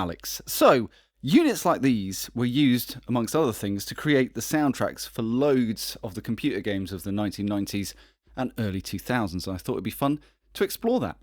Alex. So, units like these were used, amongst other things, to create the soundtracks for loads of the computer games of the 1990s and early 2000s, and I thought it'd be fun to explore that.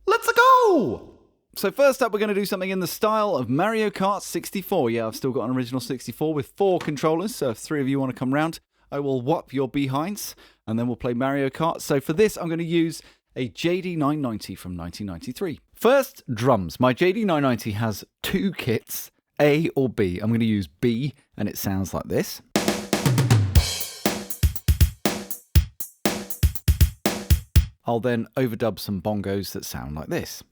Let's go! So first up, we're going to do something in the style of Mario Kart 64. Yeah, I've still got an original 64 with 4 controllers, so if 3 of you want to come round, I will whop your behinds, and then we'll play Mario Kart. So for this, I'm going to use a JD990 from 1993. First, drums. My JD990 has 2 kits, A or B. I'm going to use B, and it sounds like this. I'll then overdub some bongos that sound like this.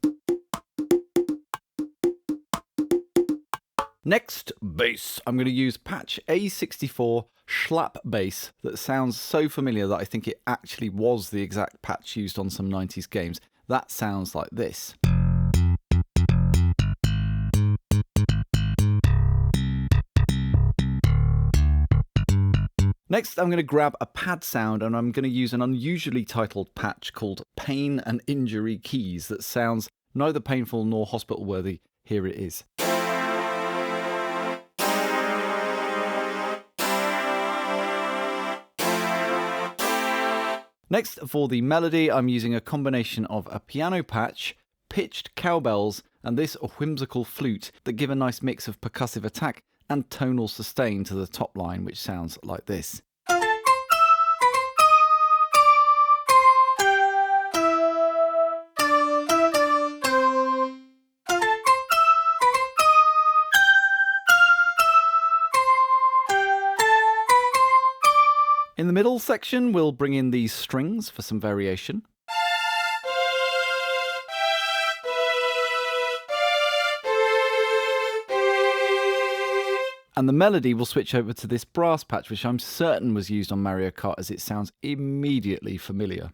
Next, bass. I'm going to use patch A64 slap bass that sounds so familiar that I think it actually was the exact patch used on some 90s games. That sounds like this. Next, I'm going to grab a pad sound and I'm going to use an unusually titled patch called Pain and Injury Keys that sounds neither painful nor hospital worthy. Here it is. Next, for the melody, I'm using a combination of a piano patch, pitched cowbells, and this whimsical flute that give a nice mix of percussive attack and tonal sustain to the top line, which sounds like this. In the middle section, we'll bring in these strings for some variation. And the melody will switch over to this brass patch, which I'm certain was used on Mario Kart as it sounds immediately familiar.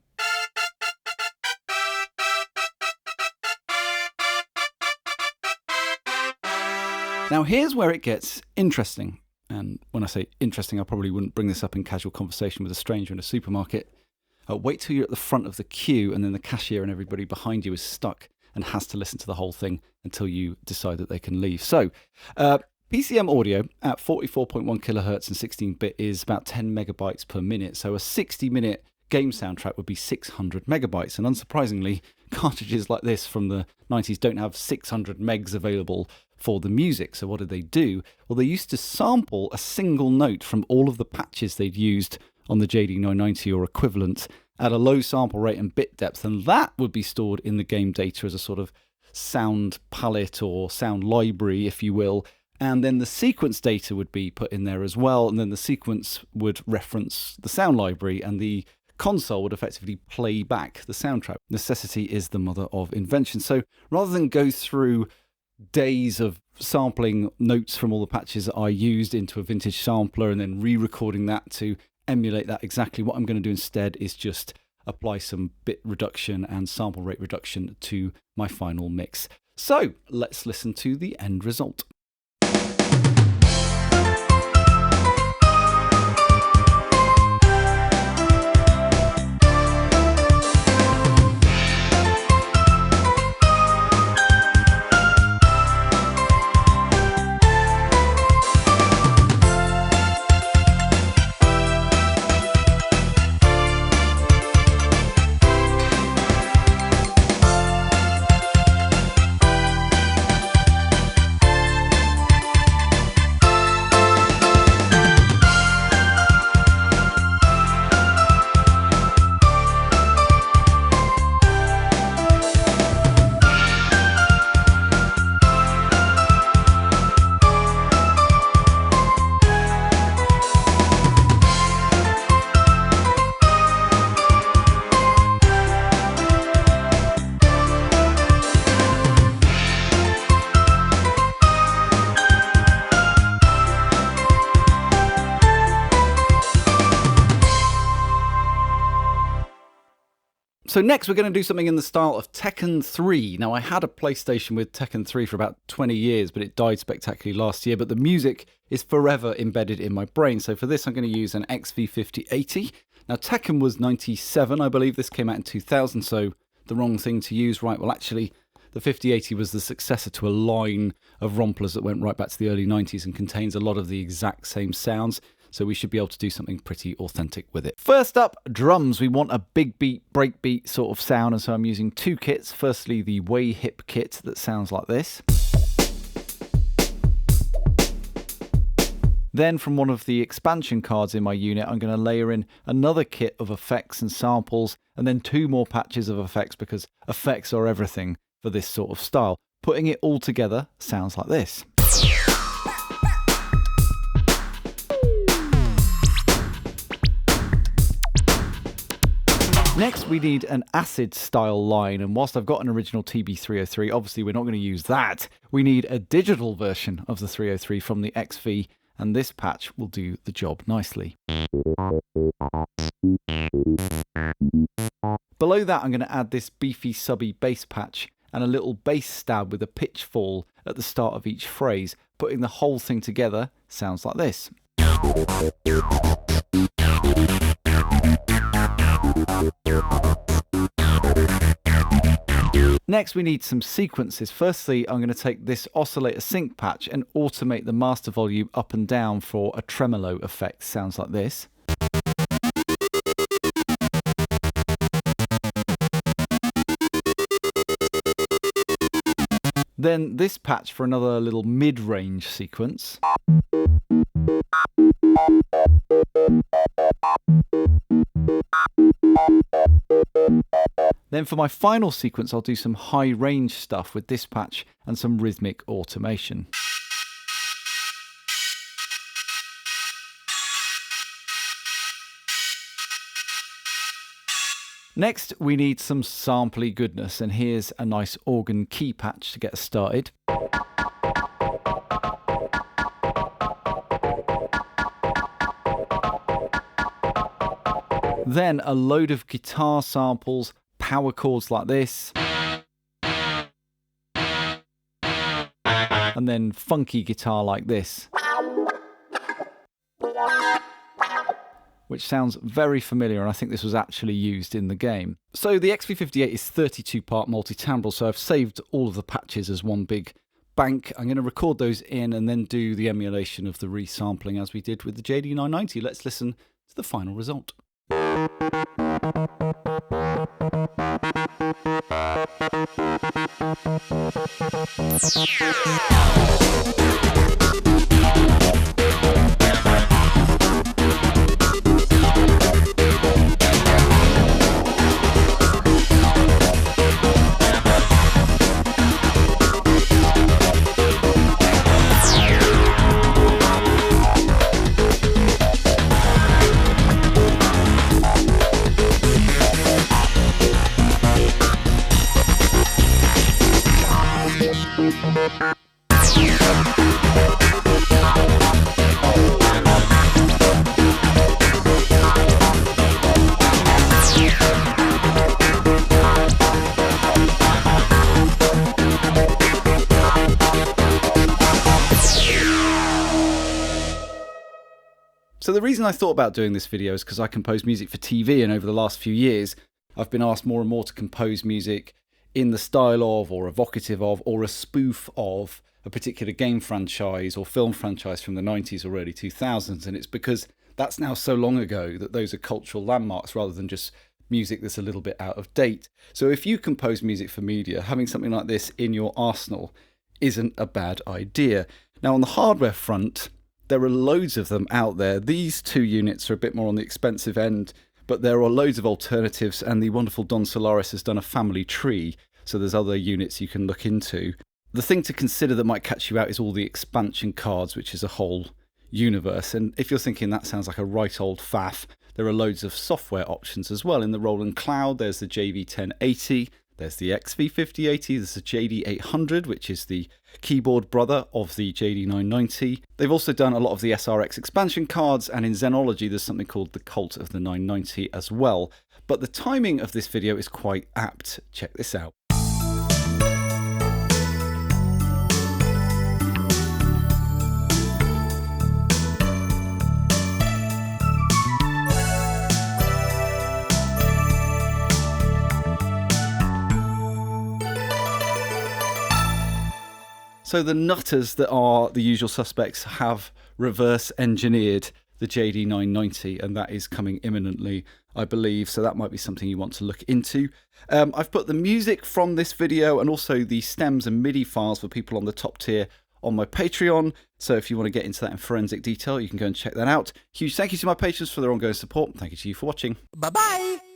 Now here's where it gets interesting. And when I say interesting, I probably wouldn't bring this up in casual conversation with a stranger in a supermarket. Wait till you're at the front of the queue and then the cashier and everybody behind you is stuck and has to listen to the whole thing until you decide that they can leave. So, PCM audio at 44.1 kilohertz and 16-bit is about 10 megabytes per minute. So a 60-minute game soundtrack would be 600 megabytes. And unsurprisingly, cartridges like this from the 90s don't have 600 megs available for the music. So what did they do? Well, they used to sample a single note from all of the patches they'd used on the JD990 or equivalent at a low sample rate and bit depth, and that would be stored in the game data as a sort of sound palette or sound library, if you will, and then the sequence data would be put in there as well, and then the sequence would reference the sound library, and the console would effectively play back the soundtrack. Necessity is the mother of invention. So rather than go through days of sampling notes from all the patches that I used into a vintage sampler and then re-recording that to emulate that exactly, what I'm going to do instead is just apply some bit reduction and sample rate reduction to my final mix. So let's listen to the end result. So next we're going to do something in the style of Tekken 3. Now I had a PlayStation with Tekken 3 for about 20 years, but it died spectacularly last year, but the music is forever embedded in my brain. So for this I'm going to use an XV5080. Now Tekken was 97, I believe this came out in 2000, so the wrong thing to use. Right, well actually The 5080 was the successor to a line of romplers that went right back to the early 90s and contains a lot of the exact same sounds. So we should be able to do something pretty authentic with it. First up, drums. We want a big beat, break beat sort of sound, and so I'm using two kits. Firstly, the Way Hip kit that sounds like this. Then from one of the expansion cards in my unit, I'm going to layer in another kit of effects and samples, and then two more patches of effects, because effects are everything for this sort of style. Putting it all together sounds like this. Next, we need an acid style line, and whilst I've got an original TB303, obviously we're not going to use that. We need a digital version of the 303 from the XV, and this patch will do the job nicely. Below that, I'm going to add this beefy subby bass patch and a little bass stab with a pitch fall at the start of each phrase. Putting the whole thing together sounds like this. Next, we need some sequences. Firstly, I'm going to take this oscillator sync patch and automate the master volume up and down for a tremolo effect. Sounds like this. Then this patch for another little mid-range sequence. Then for my final sequence, I'll do some high range stuff with this patch and some rhythmic automation. Next, we need some sampley goodness, and here's a nice organ key patch to get us started. Then a load of guitar samples, power chords like this, and then funky guitar like this, which sounds very familiar, and I think this was actually used in the game. So the XV58 is 32-part multi-timbral, so I've saved all of the patches as one big bank. I'm going to record those in and then do the emulation of the resampling as we did with the JD990. Let's listen to the final result. So the reason I thought about doing this video is because I compose music for TV, and over the last few years I've been asked more and more to compose music in the style of, or evocative of, or a spoof of a particular game franchise or film franchise from the 90s or early 2000s, and it's because that's now so long ago that those are cultural landmarks rather than just music that's a little bit out of date. So if you compose music for media, having something like this in your arsenal isn't a bad idea. Now on the hardware front, there are loads of them out there. These two units are a bit more on the expensive end, but there are loads of alternatives, and the wonderful Don Solaris has done a family tree, so there's other units you can look into. The thing to consider that might catch you out is all the expansion cards, which is a whole universe, and if you're thinking that sounds like a right old faff, there are loads of software options as well. In the Roland Cloud, there's the JV1080, there's the XV5080, there's the JD800, which is the keyboard brother of the JD990. They've also done a lot of the SRX expansion cards, and in Xenology there's something called the Cult of the 990 as well. But the timing of this video is quite apt. Check this out. So the nutters that are the usual suspects have reverse engineered the JD990, and that is coming imminently, I believe, so that might be something you want to look into. I've put the music from this video and also the stems and MIDI files for people on the top tier on my Patreon, so if you want to get into that in forensic detail, you can go and check that out. Huge thank you to my patrons for their ongoing support. Thank you to you for watching. Bye-bye!